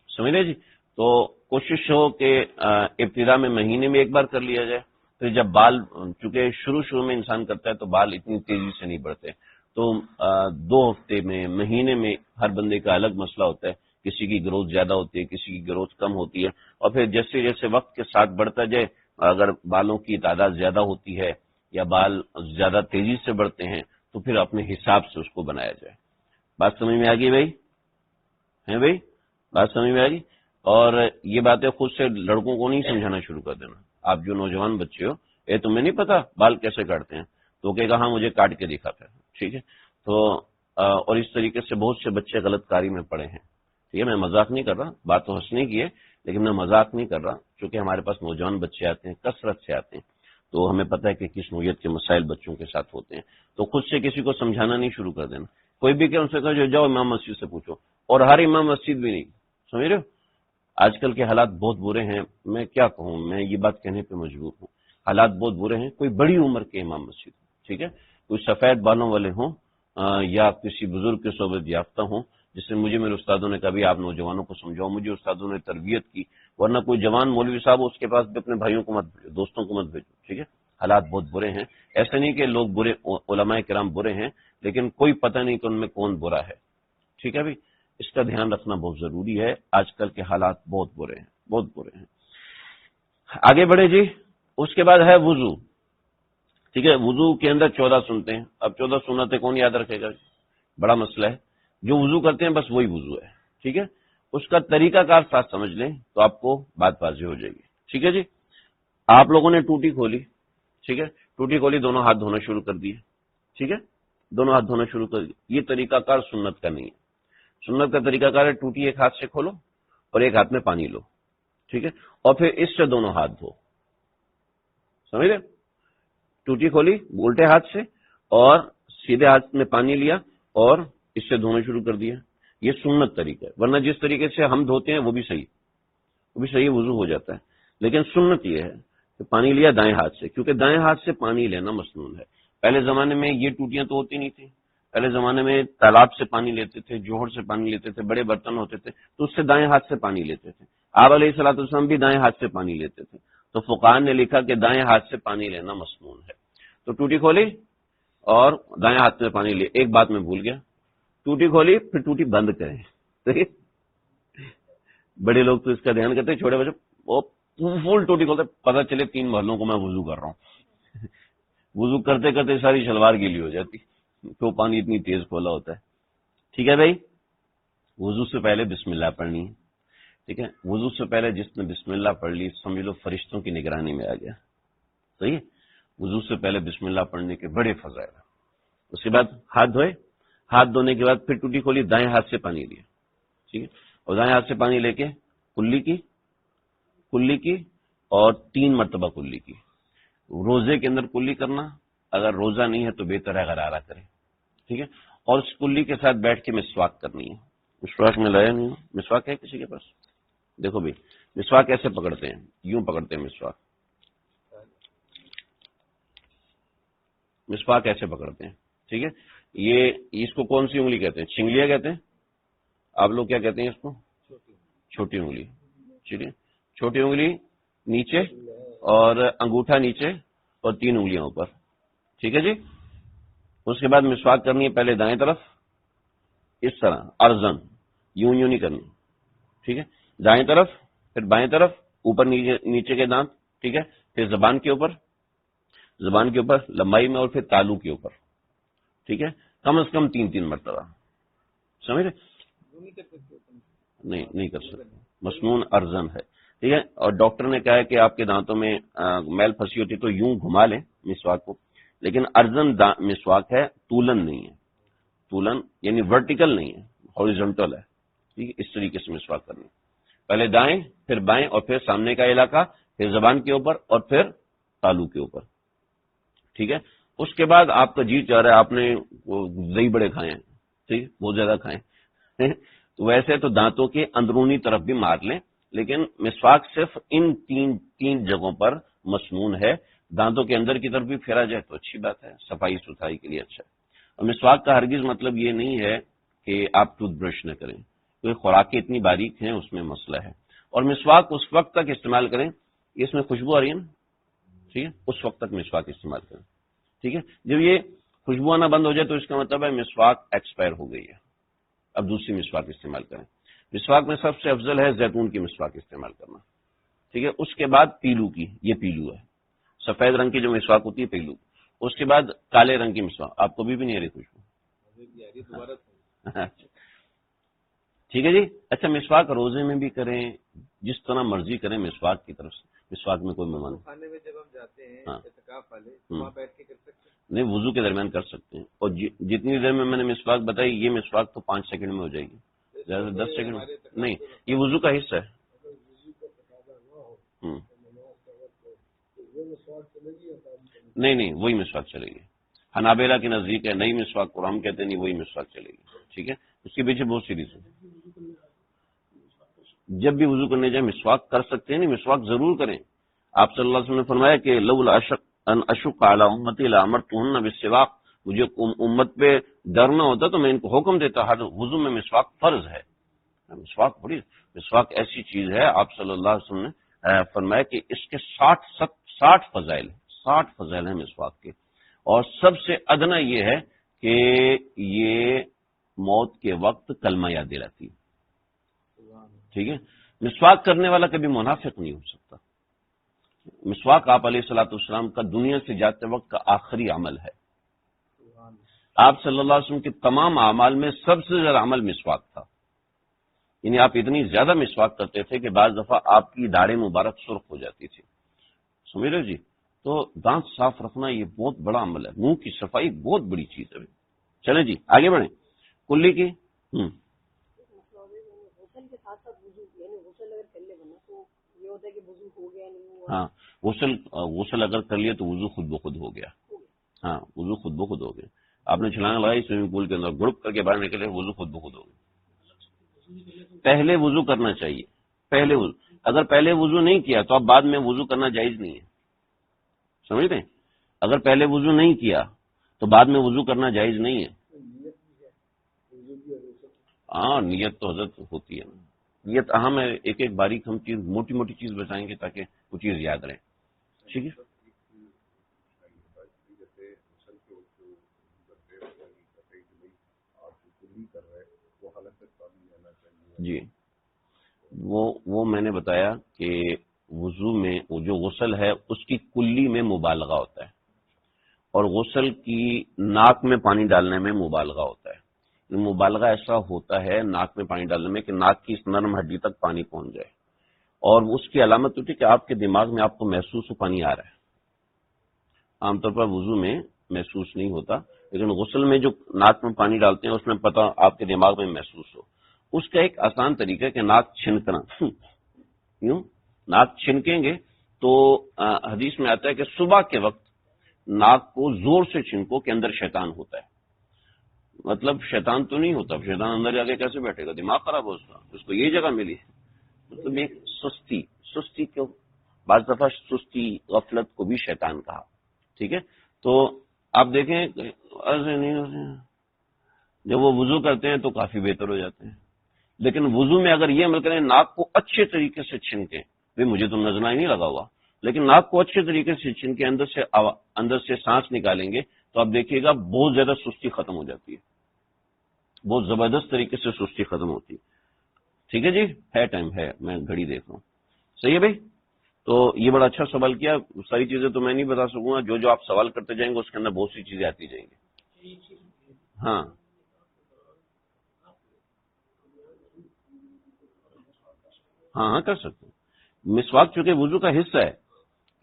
سمجھ رہے جی، تو کوشش ہو کہ ابتدا میں مہینے میں ایک بار کر لیا جائے، پھر جب بال، چونکہ شروع میں انسان کرتا ہے تو بال اتنی تیزی سے نہیں بڑھتے، تو 2 ہفتے میں، مہینے میں ہر بندے کا الگ مسئلہ ہوتا ہے، کسی کی گروتھ زیادہ ہوتی ہے، کسی کی گروتھ کم ہوتی ہے، اور پھر جیسے جیسے وقت کے ساتھ بڑھتا جائے، اگر بالوں کی تعداد زیادہ ہوتی ہے یا بال زیادہ تیزی سے بڑھتے ہیں تو پھر اپنے حساب سے اس کو بنایا جائے۔ بات سمجھ میں آ گئی بھائی؟ ہیں بھائی؟ بات سمجھ میں آ گئی؟ اور یہ باتیں خود سے لڑکوں کو نہیں سمجھانا شروع کر دینا، آپ جو نوجوان بچے ہو، تمہیں نہیں پتا بال کیسے کاٹتے ہیں، تو کہے گا ہاں مجھے کاٹ کے دکھاتا ہے، ٹھیک ہے، تو اور اس طریقے سے بہت سے بچے غلط کاری میں پڑے ہیں، ٹھیک ہے، میں مذاق نہیں کر رہا، بات تو ہنسنے کی ہے لیکن میں مذاق نہیں کر رہا، چونکہ ہمارے پاس نوجوان بچے آتے ہیں، کثرت سے آتے ہیں، تو ہمیں پتہ ہے کہ کس نوعیت کے مسائل بچوں کے ساتھ ہوتے ہیں، تو خود سے کسی کو سمجھانا نہیں شروع کر دینا، کوئی بھی کہ ان سے کہو جاؤ امام مسجد سے پوچھو، اور ہر امام مسجد بھی نہیں، سمجھ رہے ہو، آج کل کے حالات بہت برے ہیں، میں کیا کہوں، میں یہ بات کہنے پہ مجبور ہوں، حالات بہت برے ہیں، کوئی بڑی عمر کے امام مسجد، ٹھیک ہے، کوئی سفید بالوں والے ہوں یا کسی بزرگ کے صحبت یافتہ ہوں، جس سے مجھے میرے استادوں نے کبھی آپ نوجوانوں کو سمجھاؤ، مجھے استادوں نے تربیت کی، ورنہ کوئی جوان مولوی صاحب اس کے پاس بھی اپنے بھائیوں کو مت بھیجو، دوستوں کو مت بھیجو، ٹھیک ہے، حالات بہت برے ہیں، ایسا نہیں کہ لوگ برے، علماء کرام برے ہیں، لیکن کوئی پتہ نہیں کہ ان میں کون برا ہے، ٹھیک ہے بھائی، اس کا دھیان رکھنا بہت ضروری ہے، آج کل کے حالات بہت برے ہیں، بہت برے ہیں۔ آگے بڑھے جی، اس کے بعد ہے وضو، ٹھیک ہے، وضو کے اندر 14 سنتے ہیں، اب 14 سنتیں کون یاد رکھے گا، بڑا مسئلہ ہے، جو وضو کرتے ہیں بس وہی وضو ہے، ٹھیک ہے، اس کا طریقہ کار ساتھ سمجھ لیں تو آپ کو بات واضح ہو جائے گی، ٹھیک ہے جی، آپ لوگوں نے ٹوٹی کھولی، ٹھیک ہے، ٹوٹی کھولی، دونوں ہاتھ دھونا شروع کر دیے، ٹھیک ہے، دونوں ہاتھ دھونا شروع کر دیے، یہ طریقہ کار سنت کا نہیں ہے، سنت کا طریقہ کار ہے ٹوٹی ایک ہاتھ سے کھولو اور ایک ہاتھ میں پانی لو، ٹھیک ہے، اور پھر اس سے دونوں ہاتھ دھو، سمجھ رہے، ٹوٹی کھولی الٹے ہاتھ سے اور سیدھے ہاتھ میں پانی لیا اور اس سے دھونا شروع کر دیا، یہ سنت طریقہ ہے، ورنہ جس طریقے سے ہم دھوتے ہیں وہ بھی صحیح، وضو ہو جاتا ہے، لیکن سنت یہ ہے کہ پانی لیا دائیں ہاتھ سے، کیونکہ دائیں ہاتھ سے پانی لینا مسنون ہے۔ پہلے زمانے میں یہ ٹوٹیاں تو ہوتی نہیں تھیں، پہلے زمانے میں تالاب سے پانی لیتے تھے، جوہر سے پانی لیتے تھے، بڑے برتن ہوتے تھے تو اس سے دائیں ہاتھ سے پانی لیتے تھے۔ آپ علیہ الصلوۃ والسلام بھی دائیں ہاتھ سے پانی لیتے تھے، تو فقہاء نے لکھا کہ دائیں ہاتھ سے پانی لینا مسنون ہے۔ تو ٹوٹی کھولی اور دائیں ہاتھ میں پانی لیا۔ ایک بات میں بھول گیا، ٹوٹی کھولی پھر ٹوٹی بند کریں، ٹھیک ہے؟ بڑے لوگ تو اس کا دھیان کرتے ہیں، چھوٹے بچے وہ فل ٹوٹی کھولتے، پتہ چلے 3 محلوں کو میں وضو کر رہا ہوں، وضو کرتے کرتے ساری شلوار گیلی ہو جاتی، تو پانی اتنی تیز کھولا ہوتا ہے۔ ٹھیک ہے بھائی، وضو سے پہلے بسم اللہ پڑھنی ہے، ٹھیک ہے؟ وضو سے پہلے جس نے بسم اللہ پڑھ لی سمجھ لو فرشتوں کی نگرانی میں آ گیا، صحیح ہے؟ وضو سے پہلے بسم اللہ پڑھنے کے بڑے فضائل۔ اس کے بعد ہاتھ دھوئے، ہاتھ دھونے کے بعد پھر ٹوٹی کھولی، دائیں ہاتھ سے پانی لیا، ٹھیک ہے؟ اور دائیں ہاتھ سے پانی لے کے کلی کی اور 3 مرتبہ کلی کی۔ روزے کے اندر کلی کرنا، اگر روزہ نہیں ہے تو بہتر ہے غرارہ کریں، ٹھیک ہے؟ اور اس کلی کے ساتھ بیٹھ کے مسواک کرنی ہے۔ مسواک میں لایا نہیں ہوں، مسواک ہے کسی کے پاس؟ دیکھو بھائی، مسواک کیسے پکڑتے ہیں؟ یوں پکڑتے ہیں مسواک، مسواک ایسے پکڑتے ہیں، ٹھیک ہے؟ یہ اس کو کون سی انگلی کہتے ہیں؟ چنگلیاں کہتے ہیں، آپ لوگ کیا کہتے ہیں اس کو؟ چھوٹی انگلی، ٹھیک ہے؟ چھوٹی انگلی نیچے اور انگوٹھا نیچے اور 3 انگلیاں اوپر، ٹھیک ہے جی؟ اس کے بعد مسواک کرنی ہے پہلے دائیں طرف اس طرح ارزن، یوں نہیں کرنی، ٹھیک ہے؟ دائیں طرف، پھر بائیں طرف، اوپر نیچے کے دانت، ٹھیک ہے؟ پھر زبان کے اوپر لمبائی میں، اور پھر تالو کے اوپر، ٹھیک ہے؟ کم از کم 3 مرتبہ، سمجھ رہے؟ نہیں کر سکتے، مسنون ارزن ہے، ٹھیک ہے؟ اور ڈاکٹر نے کہا ہے کہ آپ کے دانتوں میں میل پھنسی ہوتی تو یوں گھما لیں مسواک کو، لیکن ارزن مسواک ہے، طولن نہیں ہے، طولن یعنی ورٹیکل نہیں ہے، ہاریزونٹل ہے، ٹھیک ہے؟ اس طریقے سے مسواک کرنی، پہلے دائیں پھر بائیں اور پھر سامنے کا علاقہ، پھر زبان کے اوپر اور پھر تالو کے اوپر، ٹھیک ہے؟ اس کے بعد آپ کا جی چاہ رہا ہے، آپ نے دہی بڑے کھائے ہیں، ٹھیک ہے؟ بہت زیادہ کھائے ہیں تو ویسے تو دانتوں کے اندرونی طرف بھی مار لیں، لیکن مسواک صرف ان تین جگہوں پر مسنون ہے۔ دانتوں کے اندر کی طرف بھی پھیرا جائے تو اچھی بات ہے، صفائی ستھرائی کے لیے اچھا ہے۔ اور مسواک کا ہرگز مطلب یہ نہیں ہے کہ آپ ٹوتھ برش نہ کریں، کیونکہ خوراکیں اتنی باریک ہیں، اس میں مسئلہ ہے۔ اور مسواک اس وقت تک استعمال کریں، اس میں خوشبو آ رہی ہے نا، ٹھیک ہے؟ اس وقت تک مسواک استعمال کریں، ٹھیک ہے؟ جب یہ خوشبو آنا بند ہو جائے تو اس کا مطلب ہے مسواک ایکسپائر ہو گئی ہے، اب دوسری مسواک استعمال کریں۔ مسواک میں سب سے افضل ہے زیتون کی مسواک استعمال کرنا، ٹھیک ہے؟ اس کے بعد پیلو کی، یہ پیلو ہے، سفید رنگ کی جو مسواک ہوتی ہے پیلو، اس کے بعد کالے رنگ کی مسواک، آپ کو بھی نہیں آ رہی خوشبو؟ ٹھیک ہے جی؟ اچھا، مسواک روزے میں بھی کریں، جس طرح مرضی کریں، مسواک کی طرف سے، مسواک میں کوئی ممانع کھانے میں جب ہم جاتے ہیں ہاں اعتکاف والے، وہاں بیٹھ کے کر سکتے ہیں؟ نہیں، وضو کے درمیان کر سکتے ہیں، اور جتنی دیر میں نے مسواک بتائی، یہ مسواک تو 5 سیکنڈ میں ہو جائے گی، زیادہ 10 سیکنڈ نہیں، یہ وضو کا حصہ ہے۔ نہیں وہی مسواک چلے گی، حنابلہ کے نزدیک ہے نئی مسواک کو ہم کہتے ہیں، نہیں وہی مسواک چلے گی، ٹھیک ہے؟ اس کے پیچھے بہت سی ریزن، جب بھی وضو کرنے جائیں مسواک کر سکتے ہیں، نہیں مسواک ضرور کریں۔ آپ صلی اللہ علیہ وسلم نے فرمایا کہ لولا اشق علی امتی لامرتہن بالسواک، مجھے امت پہ ڈر نہ ہوتا تو میں ان کو حکم دیتا، ہر وضو میں مسواک فرض ہے۔ مسواک ایسی چیز ہے، آپ صلی اللہ علیہ وسلم نے فرمایا کہ اس کے 60 فضائل ہیں مسواک کے، اور سب سے ادنا یہ ہے کہ یہ موت کے وقت کلمہ یاد دلاتی ہے، ٹھیک ہے؟ مسواک کرنے والا کبھی منافق نہیں ہو سکتا۔ مسواک آپ علیہ الصلوۃ والسلام کا دنیا سے جاتے وقت کا آخری عمل ہے۔ آپ صلی اللہ علیہ وسلم کے تمام اعمال میں سب سے زیادہ عمل مسواک تھا، یعنی آپ اتنی زیادہ مسواک کرتے تھے کہ بعض دفعہ آپ کی داڑھی مبارک سرخ ہو جاتی تھی، سمجھ رہے جی؟ تو دانت صاف رکھنا یہ بہت بڑا عمل ہے، منہ کی صفائی بہت بڑی چیز ہے۔ چلیں جی آگے بڑھیں، کلی کی ہاں، غسل اگر کر لیا تو وضو خود بخود ہو گیا، ہاں وضو خود بخود ہو گیا۔ آپ نے چھلانگ لگائی سوئمنگ پول کے اندر، گڑپ کر کے باہر نکلے، وضو خود بخود ہو گیا۔ پہلے وضو کرنا چاہیے، پہلے وضو، اگر پہلے وضو نہیں کیا تو اب بعد میں وضو کرنا جائز نہیں ہے، سمجھتے ہیں؟ اگر پہلے وضو نہیں کیا تو بعد میں وضو کرنا جائز نہیں ہے. ہاں نیت تو حضرت ہوتی ہے نا، نیت اہم ہے. ایک ایک باریک ہم چیز موٹی موٹی چیز بتائیں گے تاکہ وہ چیز یاد رہے. ٹھیک ہے. جی وہ میں نے بتایا کہ وضو میں جو غسل ہے اس کی کلی میں مبالغہ ہوتا ہے، اور غسل کی ناک میں پانی ڈالنے میں مبالغہ ہوتا ہے. مبالغہ ایسا ہوتا ہے ناک میں پانی ڈالنے میں کہ ناک کی اس نرم ہڈی تک پانی پہنچ جائے، اور اس کی علامت ہوتی ہے کہ آپ کے دماغ میں آپ کو محسوس ہو پانی آ رہا ہے. عام طور پر وضو میں محسوس نہیں ہوتا، لیکن غسل میں جو ناک میں پانی ڈالتے ہیں اس میں پتہ آپ کے دماغ میں محسوس ہو. اس کا ایک آسان طریقہ ہے کہ ناک چھنکنا. یوں ناک چھنکیں گے تو حدیث میں آتا ہے کہ صبح کے وقت ناک کو زور سے چھنکو کہ اندر شیطان ہوتا ہے. مطلب شیطان تو نہیں ہوتا، شیطان اندر جا کے کیسے بیٹھے گا، دماغ خراب ہو اس کو یہ جگہ ملی ہے. مطلب ایک سستی کیوں، بعض دفعہ سستی غفلت کو بھی شیطان کہا. ٹھیک ہے. تو آپ دیکھیں ایسے نہیں ہوتے، جب وہ وضو کرتے ہیں تو کافی بہتر ہو جاتے ہیں. لیکن وضو میں اگر یہ عمل کریں ناک کو اچھے طریقے سے چھنکیں، مجھے تو نظر ہی نہیں لگا ہوا، لیکن ناک کو اچھے طریقے سے چھن کے اندر سے سانس نکالیں گے تو آپ دیکھیے گا بہت زیادہ سستی ختم ہو جاتی ہے، بہت زبردست طریقے سے سستی ختم ہوتی ہے. ٹھیک ہے جی، ہے ٹائم ہے، میں گھڑی دیکھ رہا ہوں. صحیح ہے بھائی. تو یہ بڑا اچھا سوال کیا. ساری چیزیں تو میں نہیں بتا سکوں گا، جو آپ سوال کرتے جائیں گے اس کے اندر بہت سی چیزیں آتی جائیں گی. ہاں ہاں کر سکتے ہیں. مسواک چونکہ وضو کا حصہ ہے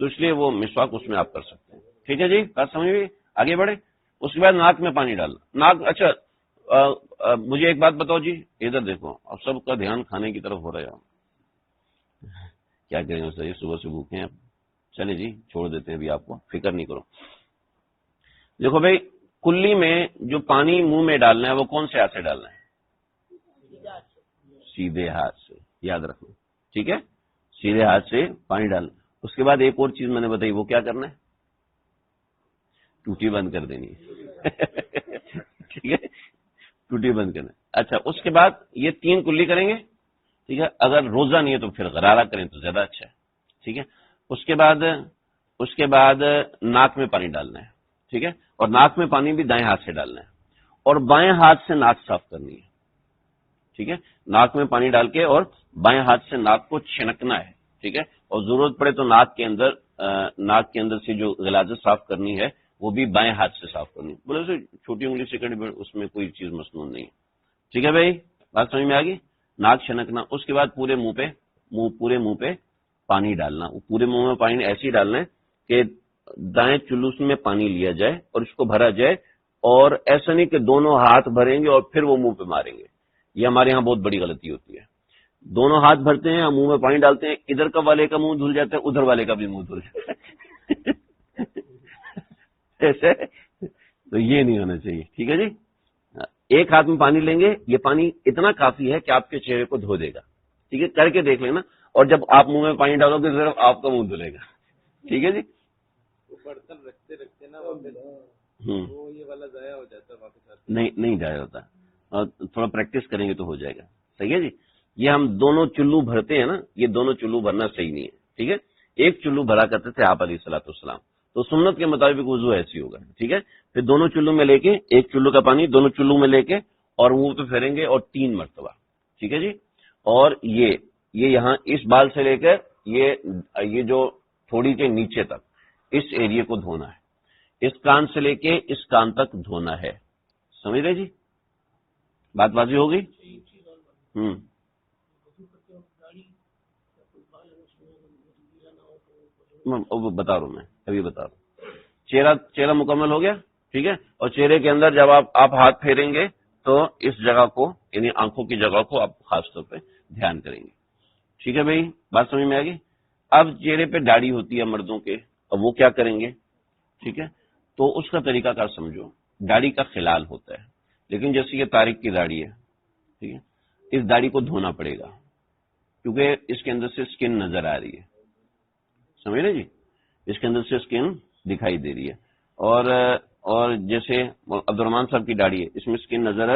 تو اس لیے وہ مسواک اس میں آپ کر سکتے ہیں. ٹھیک ہے جی، بات سمجھ گئی. آگے بڑھے. اس کے بعد ناک میں پانی ڈالنا. ناک اچھا مجھے ایک بات بتاؤ جی، ادھر دیکھو، اب سب کا دھیان کھانے کی طرف ہو رہا ہے. کیا کریں اس سے، صبح سے بھوکے ہیں اب. چلے جی چھوڑ دیتے ہیں ابھی، آپ کو فکر نہیں کرو. دیکھو بھائی، کلی میں جو پانی منہ میں ڈالنا ہے وہ کون سے ہاتھ سے ڈالنا ہے؟ سیدھے ہاتھ سے، یاد رکھنا. ٹھیک ہے، سیدھے ہاتھ سے پانی ڈالنا. اس کے بعد ایک اور چیز میں نے بتائی، وہ کیا کرنا ہے؟ ٹوٹی بند کر دینی ہے. ٹھیک ہے، ٹوٹی بند کرنا. اچھا اس کے بعد یہ 3 کلی کریں گے. ٹھیک ہے، اگر روزہ نہیں ہے تو پھر غرارہ کریں تو زیادہ اچھا ہے. ٹھیک ہے. اس کے بعد ناک میں پانی ڈالنا ہے. ٹھیک ہے، اور ناک میں پانی بھی دائیں ہاتھ سے ڈالنا ہے، اور بائیں ہاتھ سے ناک صاف کرنی ہے. ٹھیک ہے، ناک میں پانی ڈال کے اور بائیں ہاتھ سے ناک کو چھنکنا ہے. ٹھیک ہے، اور ضرورت پڑے تو ناک کے اندر سے جو غلاظت صاف کرنی ہے وہ بھی بائیں ہاتھ سے صاف کرنی ہے. بولے سے چھوٹی انگلی سے کڑی، اس میں کوئی چیز مسنون نہیں ہے. ٹھیک ہے بھائی، بات سمجھ میں آ گئی. ناک چھنکنا. اس کے بعد پورے منہ پہ پانی ڈالنا. پورے منہ میں پانی ایسے ہی ڈالنا ہے کہ دائیں چلوس میں پانی لیا جائے اور اس کو بھرا جائے، اور ایسا نہیں کہ دونوں ہاتھ بھریں گے اور پھر وہ منہ پہ ماریں گے. یہ ہمارے ہاں بہت بڑی غلطی ہوتی ہے. دونوں ہاتھ بھرتے ہیں، منہ میں پانی ڈالتے ہیں، ادھر کا والے کا منہ دھل جاتا ہے، ادھر والے کا بھی منہ دھل جاتا ہے. ایسے تو یہ نہیں ہونا چاہیے. ٹھیک ہے جی. ایک ہاتھ میں پانی لیں گے، یہ پانی اتنا کافی ہے کہ آپ کے چہرے کو دھو دے گا. ٹھیک ہے، کر کے دیکھ لینا. اور جب آپ منہ میں پانی ڈالو گے صرف آپ کا منہ دھلے گا. ٹھیک ہے جی. وہ برتن رکھتے رکھتے نا واپس وہ یہ والا ضائع ہو جاتا ہے، واپس نہیں ضائع ہوتا. اور تھوڑا پریکٹس کریں گے تو ہو جائے گا. صحیح ہے جی. یہ ہم دونوں چلو بھرتے ہیں نا، یہ دونوں چلو بھرنا صحیح نہیں ہے. ٹھیک ہے، ایک چلو بھرا کرتے تھے آپ علیہ الصلوۃ والسلام، تو سنت کے مطابق وضو ایسی ہوگا. ٹھیک ہے، پھر دونوں چلو میں لے کے، ایک چلو کا پانی دونوں چلو میں لے کے اور منہ پہ پھیریں گے، اور 3 مرتبہ. ٹھیک ہے جی. اور یہ یہاں اس بال سے لے کر یہ جو تھوڑی کے نیچے تک اس ایریے کو دھونا ہے. اس کان سے لے کے اس کان تک دھونا ہے. سمجھ رہے جی؟ بات واضح ہو گئی؟ بتا رہا ہوں، میں ابھی بتا رہا ہوں. چہرہ مکمل ہو گیا. ٹھیک ہے، اور چہرے کے اندر جب آپ ہاتھ پھیریں گے تو اس جگہ کو، یعنی آنکھوں کی جگہ کو آپ خاص طور پہ دھیان کریں گے. ٹھیک ہے بھائی، بات سمجھ میں آ گئی. اب چہرے پہ داڑھی ہوتی ہے مردوں کے، اب وہ کیا کریں گے؟ ٹھیک ہے، تو اس کا طریقہ کار سمجھو. داڑھی کا خلال ہوتا ہے، لیکن جیسے یہ طارق کی داڑھی ہے، ٹھیک ہے، اس داڑھی کو دھونا پڑے گا کیونکہ اس کے اندر سے سکن نظر آ رہی ہے. سمجھ رہے جی؟ اس کے اندر سے سکن دکھائی دے رہی ہے، اور جیسے عبد الرحمان صاحب کی داڑھی ہے، اس میں اسکن نظر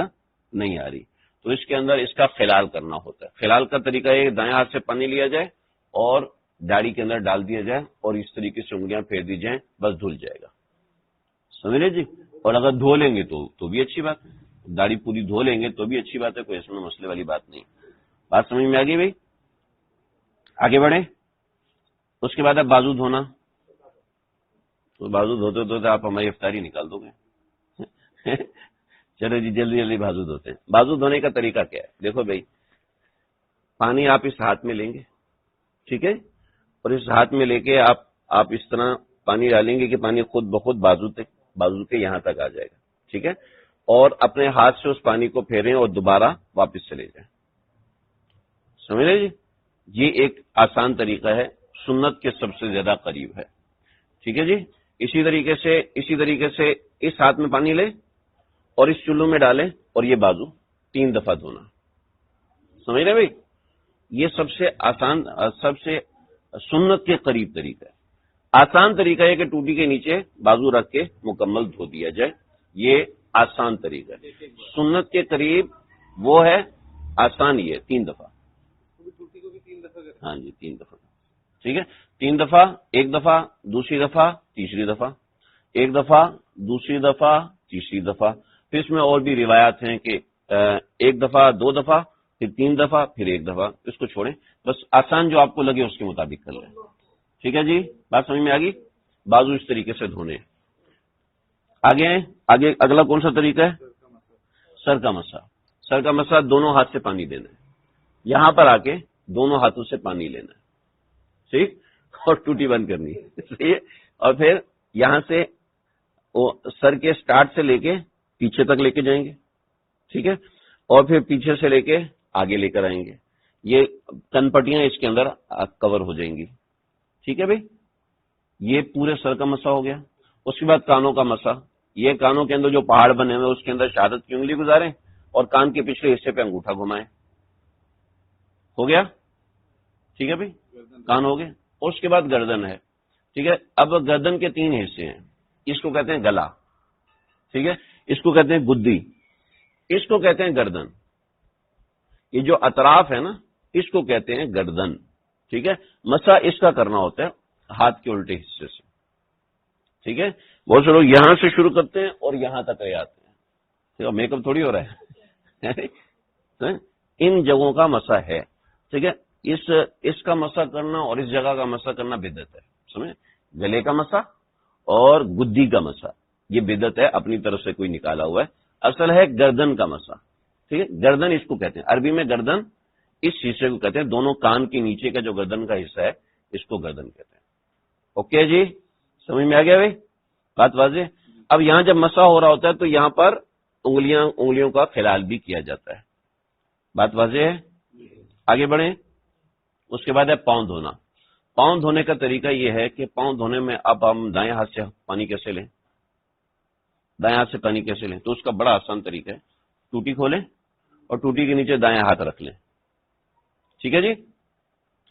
نہیں آ رہی، تو اس کے اندر اس کا خلال کرنا ہوتا ہے۔ خلال کا طریقہ یہ دائیں ہاتھ سے پانی لیا جائے اور داڑھی کے اندر ڈال دیا جائے اور اس طریقے سے انگلیاں پھیر دی جائیں، بس دھل جائے گا، سمجھ رہے جی؟ اور اگر دھو لیں گے تو بھی اچھی بات ہے، داڑھی پوری دھو لیں گے تو بھی اچھی بات ہے، کوئی اس میں مسئلے والی بات نہیں۔ بات سمجھ میں آ گئی بھائی؟ آگے بڑھیں۔ اس کے بعد اب بازو دھونا، تو بازو دھوتے دھوتے آپ ہماری افطاری نکال دو گے۔ چلو جی جلدی جلدی بازو دھوتے ہیں۔ بازو دھونے کا طریقہ کیا ہے؟ دیکھو بھائی، پانی آپ اس ہاتھ میں لیں گے، ٹھیک ہے، اور اس ہاتھ میں لے کے آپ اس طرح پانی ڈالیں گے کہ پانی خود بخود بازو کے یہاں تک آ جائے گا، ٹھیک ہے، اور اپنے ہاتھ سے اس پانی کو پھیریں اور دوبارہ واپس چلے جائیں، سمجھ رہے جی؟ یہ ایک آسان طریقہ ہے، سنت کے سب سے زیادہ قریب ہے، ٹھیک ہے جی؟ اسی طریقے سے اس ہاتھ میں پانی لیں اور اس چلو میں ڈالیں اور یہ بازو 3 دفعہ دھونا، سمجھ رہے بھائی؟ یہ سب سے آسان، سب سے سنت کے قریب طریقہ ہے۔ آسان طریقہ ہے کہ ٹوٹی کے نیچے بازو رکھ کے مکمل دھو دیا جائے، یہ آسان طریقہ ہے۔ سنت کے قریب وہ ہے آسان، یہ 3 دفعہ، ٹوٹی کو بھی 3 دفعہ کریں؟ ہاں جی 3 دفعہ، ٹھیک ہے، 3 دفعہ، ایک دفعہ، دوسری دفعہ، تیسری دفعہ، ایک دفعہ، دوسری دفعہ، تیسری دفعہ۔ پھر اس میں اور بھی روایات ہیں کہ ایک دفعہ، 2 دفعہ، پھر 3 دفعہ، پھر 1 دفعہ، اس کو چھوڑیں، بس آسان جو آپ کو لگے اس کے مطابق کر لیں، ٹھیک ہے جی؟ بات سمجھ میں آ گئی؟ بازو اس طریقے سے دھونے۔ آگے اگلا کون سا طریقہ ہے؟ سر کا مسح۔ سر کا مسح دونوں ہاتھ سے پانی دینا ہے، یہاں پر آ کے دونوں ہاتھوں سے پانی لینا ہے، ٹھیک، اور ٹوٹی بند کرنی ہے، صحیح ہے، اور پھر یہاں سے سر کے سٹارٹ سے لے کے پیچھے تک لے کے جائیں گے، ٹھیک ہے، اور پھر پیچھے سے لے کے آگے لے کر آئیں گے، یہ کن پٹیاں اس کے اندر کور ہو جائیں گی، ٹھیک ہے بھائی؟ یہ پورے سر کا مسح ہو گیا۔ اس کے بعد کانوں کا مسح، یہ کانوں کے اندر جو پہاڑ بنے ہوئے اس کے اندر شہادت کی انگلی گزاریں اور کان کے پچھلے حصے پہ انگوٹھا گھمائیں، ہو گیا، ٹھیک ہے بھائی؟ کان ہو گئے۔ اور اس کے بعد گردن ہے، ٹھیک ہے، اب گردن کے 3 حصے ہیں، اس کو کہتے ہیں گلا، ٹھیک ہے، اس کو کہتے ہیں گدی، اس کو کہتے ہیں گردن، یہ جو اطراف ہے نا اس کو کہتے ہیں گردن، ٹھیک ہے۔ مسح اس کا کرنا ہوتا ہے ہاتھ کے الٹے حصے سے، ٹھیک ہے۔ بہت سے لوگ یہاں سے شروع کرتے ہیں اور یہاں تک لے آتے ہیں، میک اپ تھوڑی ہو رہا ہے، ان جگہوں کا مسح ہے، ٹھیک ہے۔ اس کا مسح کرنا اور اس جگہ کا مسح کرنا بدعت ہے، سمجھے؟ گلے کا مسح اور گدی کا مسح یہ بدعت ہے، اپنی طرف سے کوئی نکالا ہوا ہے، اصل ہے گردن کا مسح، ٹھیک ہے۔ گردن اس کو کہتے ہیں، عربی میں گردن اس حصے کو کہتے ہیں، دونوں کان کے نیچے کا جو گردن کا حصہ ہے اس کو گردن کہتے ہیں۔ اوکے جی، سمجھ میں آ گیا بھائی؟ بات واضح؟ اب یہاں جب مسح ہو رہا ہوتا ہے تو یہاں پر انگلیوں کا خلال بھی کیا جاتا ہے، بات واضح ہے؟ آگے بڑھیں۔ اس کے بعد ہے پاؤں دھونا۔ پاؤں دھونے کا طریقہ یہ ہے کہ پاؤں دھونے میں اب ہم دائیں ہاتھ سے پانی کیسے لیں، دائیں ہاتھ سے پانی کیسے لیں، تو اس کا بڑا آسان طریقہ ہے، ٹوٹی کھولیں اور ٹوٹی کے نیچے دائیں ہاتھ رکھ لیں، ٹھیک ہے جی،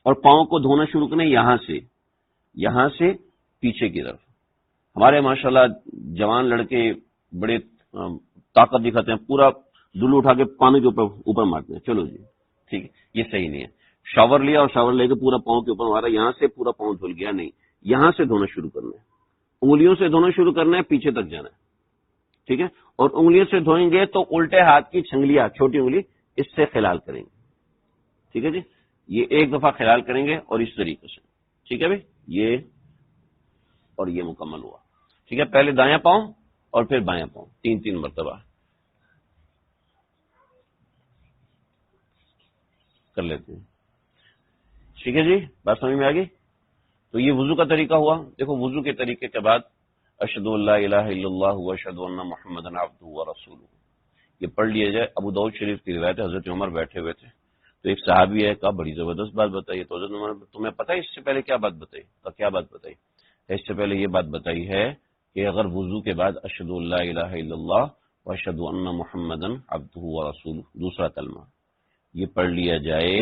اور پاؤں کو دھونا شروع کریں یہاں سے پیچھے کی طرف۔ ہمارے ماشاءاللہ جوان لڑکے بڑے طاقت دکھاتے ہیں، پورا دلو اٹھا کے پانی کے اوپر مارتے ہیں، چلو جی ٹھیک ہے، یہ صحیح نہیں ہے۔ شاور لیا اور شاور لے کے پورا پاؤں کے اوپر مارا، یہاں سے پورا پاؤں دھل گیا، نہیں، یہاں سے دھونا شروع کرنا ہے، انگلیوں سے دھونا شروع کرنا ہے، پیچھے تک جانا ہے، ٹھیک ہے، اور انگلیوں سے دھوئیں گے تو الٹے ہاتھ کی چھنگلیاں، چھوٹی انگلی اس سے خلال کریں گے، ٹھیک ہے جی، یہ 1 دفعہ خلال کریں گے اور اس طریقے سے، ٹھیک ہے بھائی، یہ اور یہ مکمل ہوا، ٹھیک ہے۔ پہلے دایاں پاؤں اور پھر بایاں پاؤں، 3 مرتبہ کر لیتے ہیں، ٹھیک ہے جی، بات سمجھ میں آ گئی؟ تو یہ وضو کا طریقہ ہوا۔ دیکھو وضو کے طریقے کے بعد اشہد ان لا الہ الا اللہ واشہد ان محمدا عبدہ ورسولہ، یہ پڑھ لیا جائے۔ ابو داؤد شریف کی روایت ہے، حضرت عمر بیٹھے ہوئے تھے تو ایک صحابی ہے، کہا بڑی زبردست بات بتائی ہے، تو حضرت عمر تمہیں پتہ ہے اس سے پہلے کیا بات بتائی؟ تو کیا بات بتائی؟ اس سے پہلے یہ بات بتائی ہے کہ اگر وضو کے بعد اشہد ان لا الہ الا اللہ واشہد ان محمدا عبدہ ورسولہ دوسرا کلمہ یہ پڑھ لیا جائے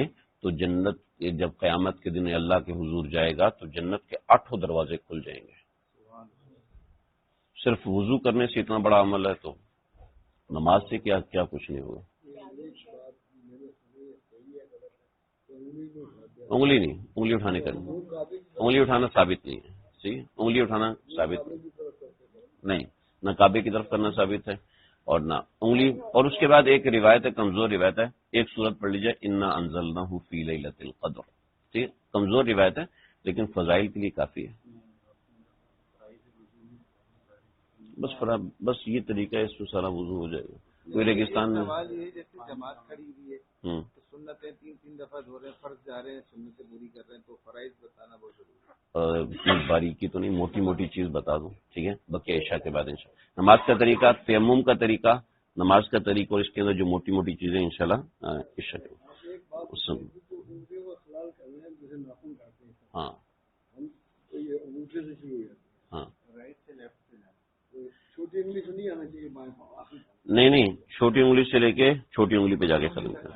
تو جنت جب قیامت کے دن اللہ کے حضور جائے گا تو جنت کے 8 دروازے کھل جائیں گے، صرف وضو کرنے سے اتنا بڑا عمل ہے تو نماز سے کیا کیا کچھ نہیں ہوگا. انگلی نہیں، انگلی اٹھانے کا نہیں، انگلی اٹھانا ثابت نہیں ہے. ٹھیک ہے، انگلی اٹھانا ثابت نہیں، نہ کعبے کی طرف کرنا ثابت ہے اور نہ انگلی. اور اس کے بعد ایک روایت ہے، کمزور روایت ہے، ایک سورت پڑھ لیجیے، انا انزلناہ فی لیلۃ القدر. ٹھیک ہے، کمزور روایت ہے لیکن فضائل کے لیے کافی ہے. بس یہ طریقہ ہے، اس میں سارا وضو ہو جائے گا. کوئی ریگستان میں سوال یہ ہے جیسے جماعت کھڑی ہوئی ہے تو سنتیں 3 دفعہ دھو رہے ہیں، فرض جا رہے ہیں، سنتیں پوری کر رہے ہیں، تو فرائض بتانا بہت ضروری ہے. باریکی تو نہیں، موٹی موٹی چیز بتا دوں. ٹھیک ہے، بقیہ عشاء کے بعد انشاءاللہ نماز کا طریقہ، تیمم کا طریقہ، نماز کا طریقہ اور اس کے اندر جو موٹی موٹی چیزیں انشاءاللہ عشاء کے ہاں ہاں نہیں، چھوٹی انگلی سے لے کے چھوٹی انگلی پہ جا کے ختم کریں.